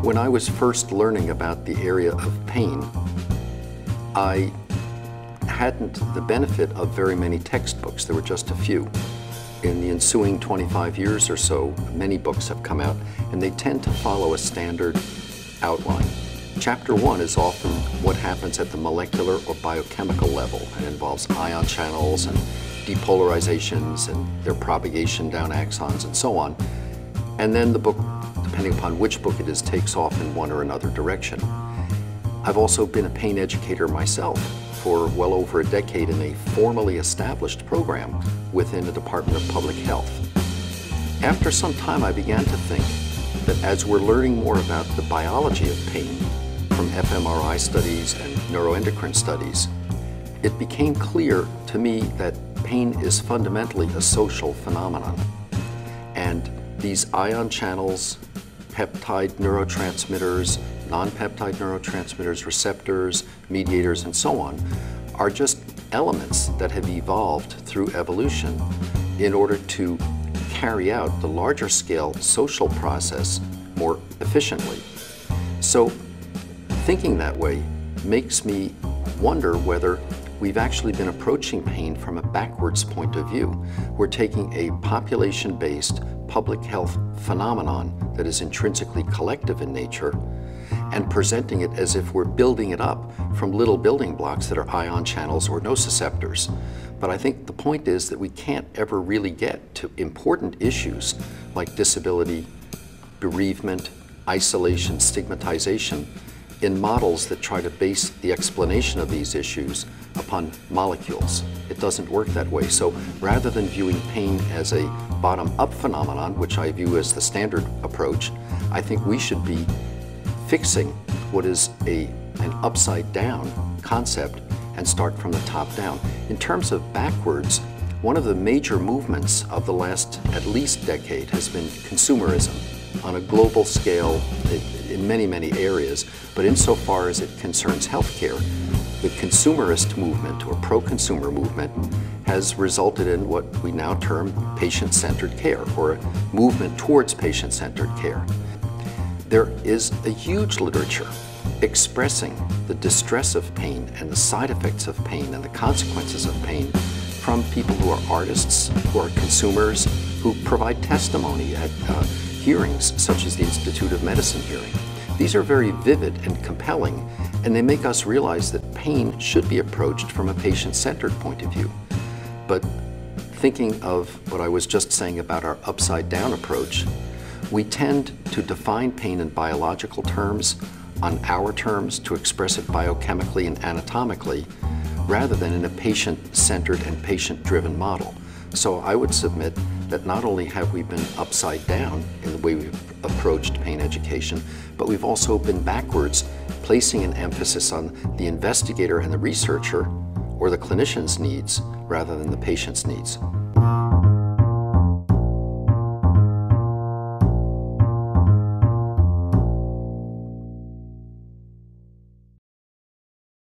When I was first learning about the area of pain, I hadn't the benefit of very many textbooks. There were just a few. In the ensuing 25 years or so, many books have come out, and they tend to follow a standard outline. Chapter 1 is often what happens at the molecular or biochemical level, and involves ion channels and depolarizations and their propagation down axons and so on. And then the book, depending upon which book it is, takes off in one or another direction. I've also been a pain educator myself for well over a decade in a formally established program within the Department of Public Health. After some time, I began to think that as we're learning more about the biology of pain from fMRI studies and neuroendocrine studies, it became clear to me that pain is fundamentally a social phenomenon. And these ion channels, peptide neurotransmitters, non-peptide neurotransmitters, receptors, mediators, and so on, are just elements that have evolved through evolution in order to carry out the larger scale social process more efficiently. So thinking that way makes me wonder whether we've actually been approaching pain from a backwards point of view. We're taking a population-based public health phenomenon that is intrinsically collective in nature and presenting it as if we're building it up from little building blocks that are ion channels or nociceptors. But I think the point is that we can't ever really get to important issues like disability, bereavement, isolation, stigmatization in models that try to base the explanation of these issues upon molecules. It doesn't work that way. So rather than viewing pain as a bottom-up phenomenon, which I view as the standard approach, I think we should be fixing what is an upside-down concept and start from the top down. In terms of backwards, one of the major movements of the last at least decade has been consumerism on a global scale in many, many areas, but insofar as it concerns healthcare, the consumerist movement or pro-consumer movement has resulted in what we now term patient-centered care, or a movement towards patient-centered care. There is a huge literature expressing the distress of pain and the side effects of pain and the consequences of pain from people who are artists, who are consumers, who provide testimony at hearings such as the Institute of Medicine hearing. These are very vivid and compelling, and they make us realize that pain should be approached from a patient-centered point of view. But thinking of what I was just saying about our upside-down approach, we tend to define pain in biological terms, on our terms, to express it biochemically and anatomically, rather than in a patient-centered and patient-driven model. So I would submit that not only have we been upside down in the way we've approached pain education, but we've also been backwards, placing an emphasis on the investigator and the researcher, or the clinician's needs, rather than the patient's needs.